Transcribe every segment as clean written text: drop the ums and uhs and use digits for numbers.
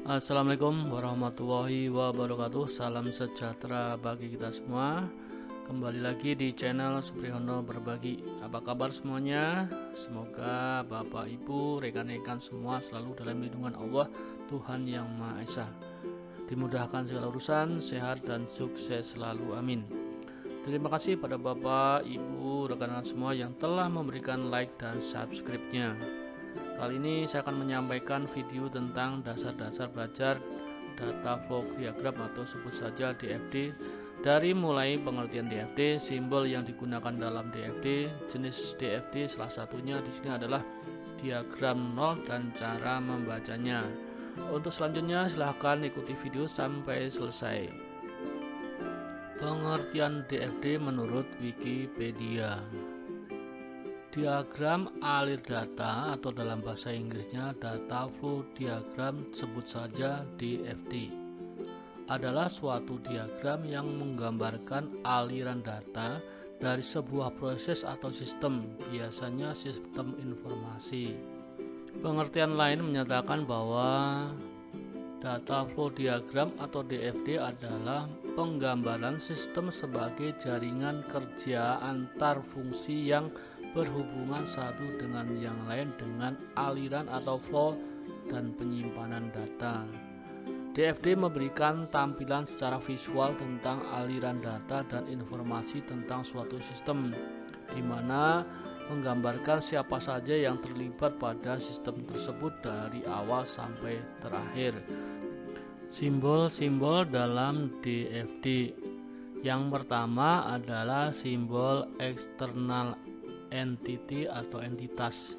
Assalamualaikum warahmatullahi wabarakatuh. Salam sejahtera bagi kita semua. Kembali lagi di channel Supriyono Berbagi. Apa kabar semuanya? Semoga Bapak Ibu, rekan-rekan semua selalu dalam lindungan Allah Tuhan Yang Maha Esa. Dimudahkan segala urusan, sehat dan sukses selalu, amin. Terima kasih pada Bapak, Ibu, rekan-rekan semua yang telah memberikan like dan subscribe-nya. Kali ini saya akan menyampaikan video tentang dasar-dasar belajar data flow diagram atau sebut saja DFD, dari mulai pengertian DFD, simbol yang digunakan dalam DFD, jenis DFD salah satunya di sini adalah diagram nol dan cara membacanya. Untuk selanjutnya silahkan ikuti video sampai selesai. Pengertian DFD menurut Wikipedia. Diagram alir data atau dalam bahasa Inggrisnya data flow diagram, sebut saja DFD, adalah suatu diagram yang menggambarkan aliran data dari sebuah proses atau sistem, biasanya sistem informasi. Pengertian lain menyatakan bahwa data flow diagram atau DFD adalah penggambaran sistem sebagai jaringan kerja antar fungsi yang berhubungan satu dengan yang lain dengan aliran atau flow dan penyimpanan data. DFD memberikan tampilan secara visual tentang aliran data dan informasi tentang suatu sistem, di mana menggambarkan siapa saja yang terlibat pada sistem tersebut dari awal sampai terakhir. Simbol-simbol dalam DFD. Yang pertama adalah simbol external entity atau entitas.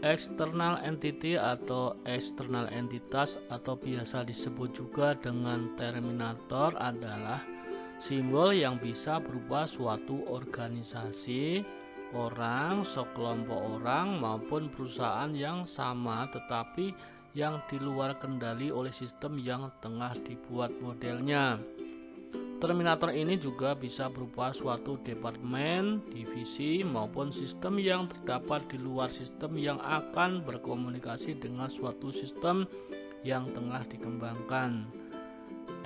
External entity atau external entitas atau biasa disebut juga dengan terminator adalah simbol yang bisa berupa suatu organisasi, orang, sekelompok orang maupun perusahaan yang sama tetapi yang di luar kendali oleh sistem yang tengah dibuat modelnya. Terminator ini juga bisa berupa suatu departemen, divisi, maupun sistem yang terdapat di luar sistem yang akan berkomunikasi dengan suatu sistem yang tengah dikembangkan.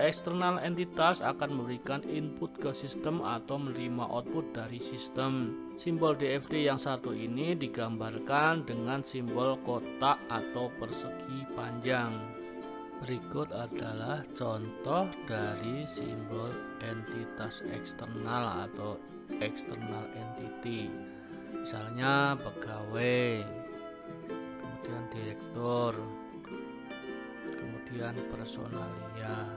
Eksternal entitas akan memberikan input ke sistem atau menerima output dari sistem. Simbol DFD yang satu ini digambarkan dengan simbol kotak atau persegi panjang. Berikut adalah contoh dari simbol entitas eksternal atau external entity. Misalnya pegawai, kemudian direktur, kemudian personalia.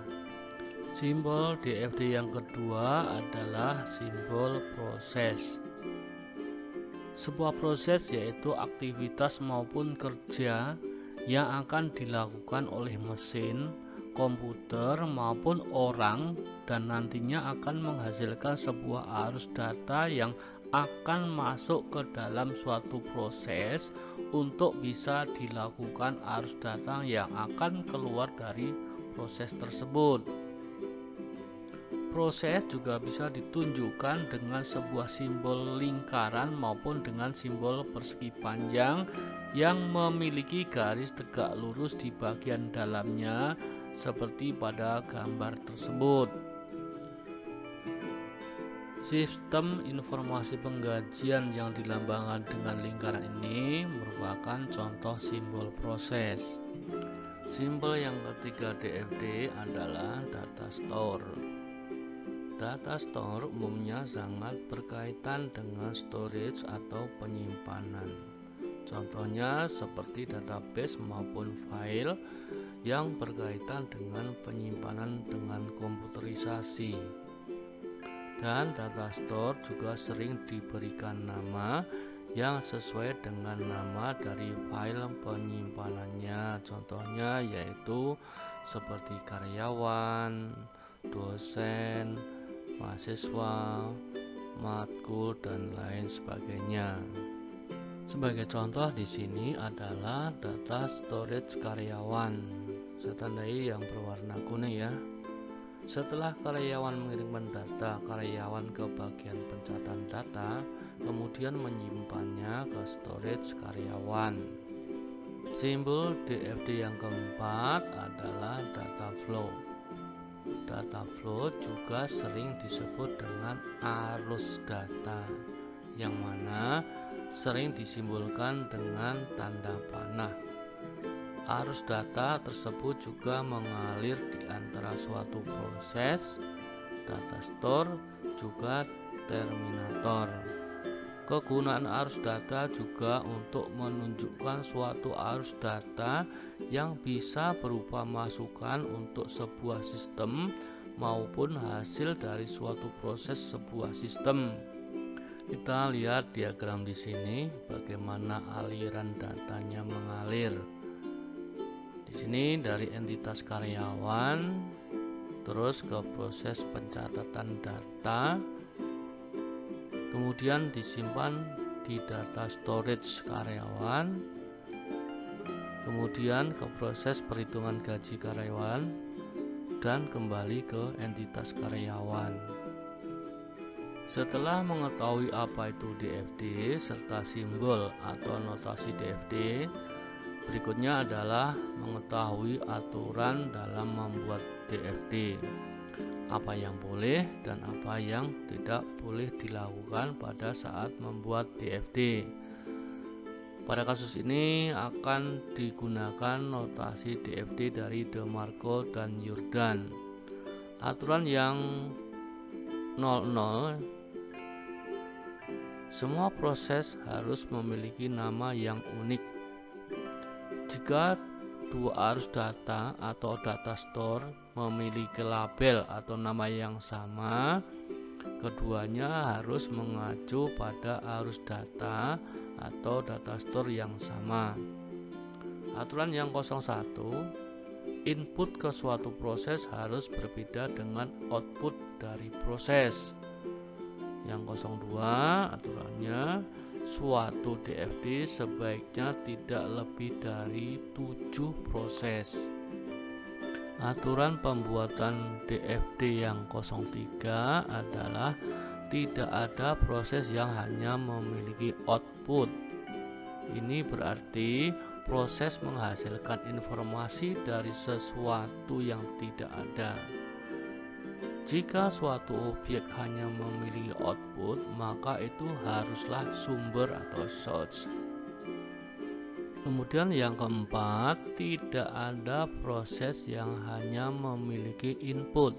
Simbol DFD yang kedua adalah simbol proses. Sebuah proses yaitu aktivitas maupun kerja yang akan dilakukan oleh mesin, komputer maupun orang dan nantinya akan menghasilkan sebuah arus data yang akan masuk ke dalam suatu proses untuk bisa dilakukan arus data yang akan keluar dari proses tersebut. Proses juga bisa ditunjukkan dengan sebuah simbol lingkaran maupun dengan simbol persegi panjang yang memiliki garis tegak lurus di bagian dalamnya seperti pada gambar tersebut. Sistem informasi penggajian yang dilambangkan dengan lingkaran ini merupakan contoh simbol proses. Simbol yang ketiga DFD adalah data store. Data store umumnya sangat berkaitan dengan storage atau penyimpanan. Contohnya seperti database maupun file yang berkaitan dengan penyimpanan dengan komputerisasi. Dan data store juga sering diberikan nama yang sesuai dengan nama dari file penyimpanannya. Contohnya yaitu seperti karyawan, dosen, mahasiswa, matkul dan lain sebagainya. Sebagai contoh di sini adalah data storage karyawan. Saya tandai yang berwarna kuning ya. Setelah karyawan mengirimkan data karyawan ke bagian pencatatan data, kemudian menyimpannya ke storage karyawan. Simbol DFD yang keempat adalah flow. Data flow juga sering disebut dengan arus data, yang mana sering disimbolkan dengan tanda panah. Arus data tersebut juga mengalir di antara suatu proses, data store, juga terminator. Kegunaan arus data juga untuk menunjukkan suatu arus data yang bisa berupa masukan untuk sebuah sistem maupun hasil dari suatu proses sebuah sistem. Kita lihat diagram di sini bagaimana aliran datanya mengalir. Di sini dari entitas karyawan terus ke proses pencatatan data, kemudian disimpan di data storage karyawan, kemudian ke proses perhitungan gaji karyawan, dan kembali ke entitas karyawan. Setelah mengetahui apa itu DFD serta simbol atau notasi DFD, berikutnya adalah mengetahui aturan dalam membuat DFD. Apa yang boleh dan apa yang tidak boleh dilakukan pada saat membuat DFD. Pada kasus ini akan digunakan notasi DFD dari DeMarco dan Jordan. Aturan yang 00, semua proses harus memiliki nama yang unik. Jika dua arus data atau data store memiliki label atau nama yang sama, keduanya harus mengacu pada arus data atau data store yang sama. Aturan yang 01, input ke suatu proses harus berbeda dengan output dari proses. Yang 02, aturannya suatu DFD sebaiknya tidak lebih dari 7 proses. Aturan pembuatan DFD yang 03 adalah tidak ada proses yang hanya memiliki output. Ini berarti proses menghasilkan informasi dari sesuatu yang tidak ada. Jika suatu objek hanya memiliki output, maka itu haruslah sumber atau source. Kemudian yang keempat, tidak ada proses yang hanya memiliki input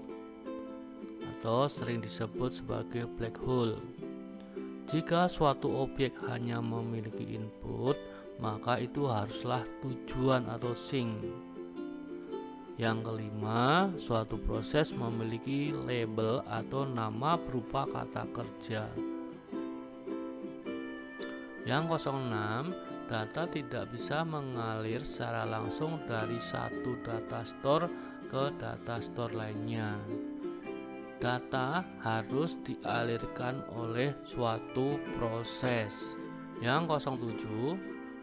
atau sering disebut sebagai black hole. Jika suatu objek hanya memiliki input, maka itu haruslah tujuan atau sink. Yang kelima, suatu proses memiliki label atau nama berupa kata kerja. Yang 06, data tidak bisa mengalir secara langsung dari satu data store ke data store lainnya. Data harus dialirkan oleh suatu proses. Yang 07,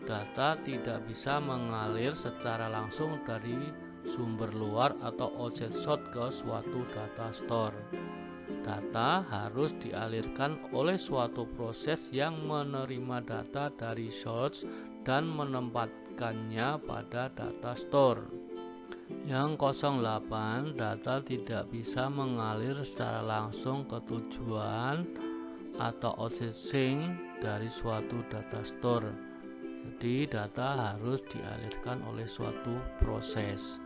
data tidak bisa mengalir secara langsung dari sumber luar atau outset source ke suatu data store. Data harus dialirkan oleh suatu proses yang menerima data dari source dan menempatkannya pada data store. Yang 08, data tidak bisa mengalir secara langsung ke tujuan atau outset sink dari suatu data store. Jadi data harus dialirkan oleh suatu proses.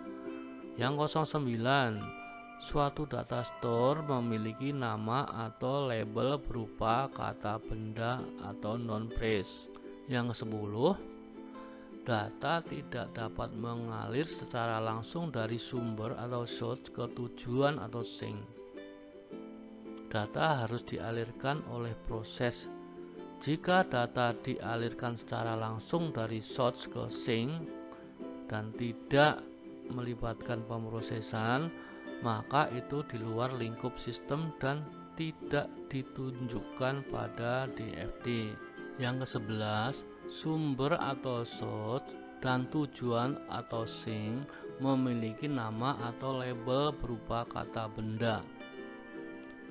Yang 09, suatu data store memiliki nama atau label berupa kata benda atau non-phrase. Yang 10, data tidak dapat mengalir secara langsung dari sumber atau source ke tujuan atau sink. Data harus dialirkan oleh proses. Jika data dialirkan secara langsung dari source ke sink dan tidak melibatkan pemrosesan, maka itu di luar lingkup sistem dan tidak ditunjukkan pada DFD. Yang ke-11, sumber atau source dan tujuan atau sink memiliki nama atau label berupa kata benda.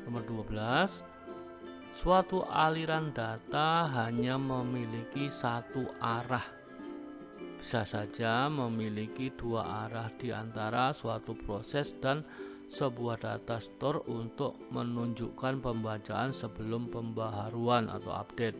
Nomor 12, suatu aliran data hanya memiliki satu arah. bisa saja memiliki dua arah di antara suatu proses dan sebuah data store untuk menunjukkan pembacaan sebelum pembaharuan atau update.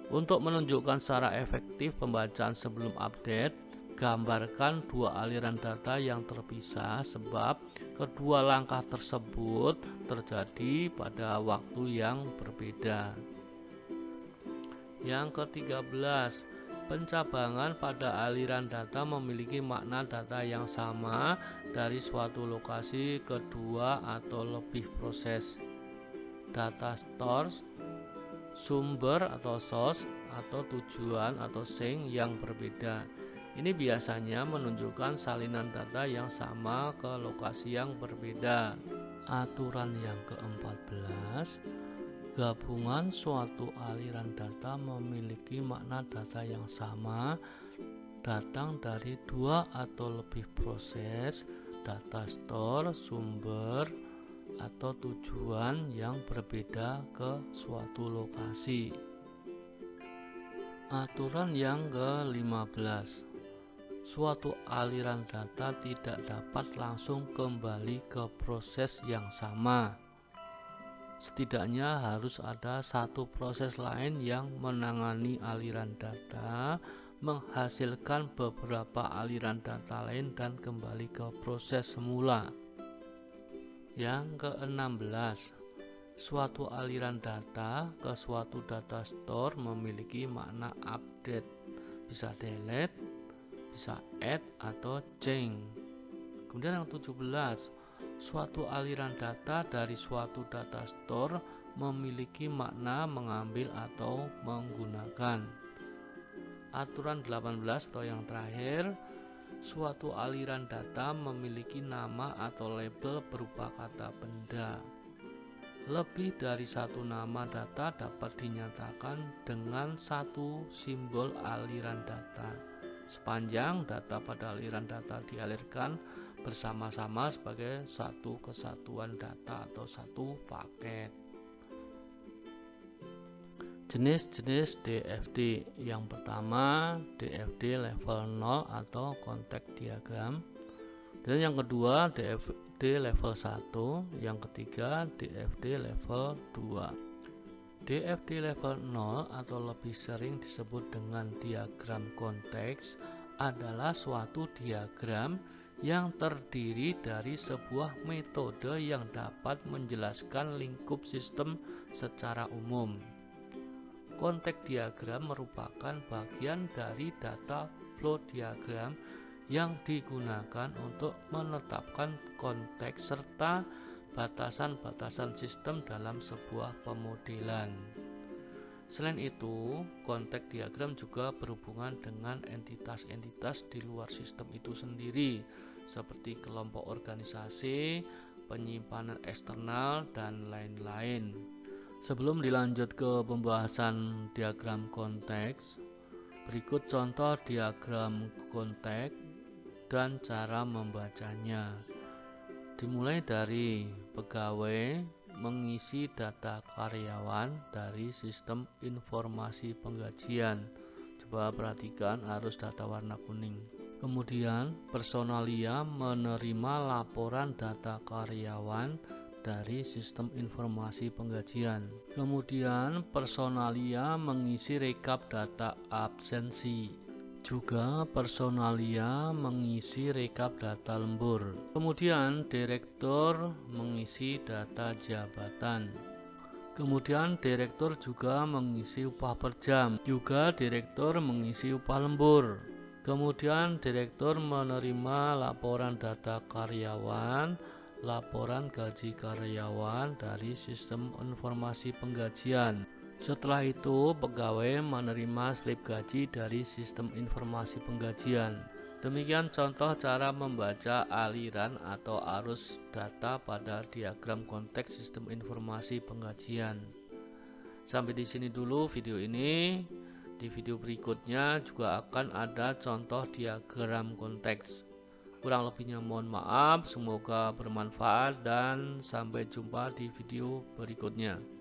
Untuk menunjukkan secara efektif pembacaan sebelum update, gambarkan dua aliran data yang terpisah sebab kedua langkah tersebut terjadi pada waktu yang berbeda. Yang ke-13, pencabangan pada aliran data memiliki makna data yang sama dari suatu lokasi ke dua atau lebih proses. Data source, sumber atau source, atau tujuan atau sink yang berbeda. Ini biasanya menunjukkan salinan data yang sama ke lokasi yang berbeda. Aturan yang ke-14, gabungan suatu aliran data memiliki makna data yang sama datang dari dua atau lebih proses, data store, sumber, atau tujuan yang berbeda ke suatu lokasi. Aturan yang ke-15, suatu aliran data tidak dapat langsung kembali ke proses yang sama. Setidaknya harus ada satu proses lain yang menangani aliran data, menghasilkan beberapa aliran data lain dan kembali ke proses semula. Yang ke-16, suatu aliran data ke suatu data store memiliki makna update, bisa delete, bisa add atau change. Kemudian yang 17, suatu aliran data dari suatu data store memiliki makna mengambil atau menggunakan. Aturan 18 atau yang terakhir, suatu aliran data memiliki nama atau label berupa kata benda. Lebih dari satu nama data dapat dinyatakan dengan satu simbol aliran data, sepanjang data pada aliran data dialirkan bersama-sama sebagai satu kesatuan data atau satu paket. Jenis-jenis DFD. Yang pertama, DFD level 0 atau contact diagram. Dan yang kedua, DFD level 1. Yang ketiga, DFD level 2. DFD level 0 atau lebih sering disebut dengan diagram konteks adalah suatu diagram yang terdiri dari sebuah metode yang dapat menjelaskan lingkup sistem secara umum. Konteks diagram merupakan bagian dari data flow diagram yang digunakan untuk menetapkan konteks serta batasan-batasan sistem dalam sebuah pemodelan. Selain itu, konteks diagram juga berhubungan dengan entitas-entitas di luar sistem itu sendiri, seperti kelompok organisasi, penyimpanan eksternal, dan lain-lain. Sebelum dilanjut ke pembahasan diagram konteks, berikut contoh diagram konteks dan cara membacanya. Dimulai dari pegawai mengisi data karyawan dari sistem informasi penggajian. Coba perhatikan arus data warna kuning. Kemudian personalia menerima laporan data karyawan dari sistem informasi penggajian. Kemudian personalia mengisi rekap data absensi. Juga personalia mengisi rekap data lembur. Kemudian direktur mengisi data jabatan. Kemudian direktur juga mengisi upah per jam. Juga direktur mengisi upah lembur. Kemudian direktur menerima laporan data karyawan, laporan gaji karyawan dari sistem informasi penggajian. Setelah itu, pegawai menerima slip gaji dari sistem informasi penggajian. Demikian contoh cara membaca aliran atau arus data pada diagram konteks sistem informasi penggajian. Sampai di sini dulu video ini. Di video berikutnya juga akan ada contoh diagram konteks. Kurang lebihnya mohon maaf, semoga bermanfaat dan sampai jumpa di video berikutnya.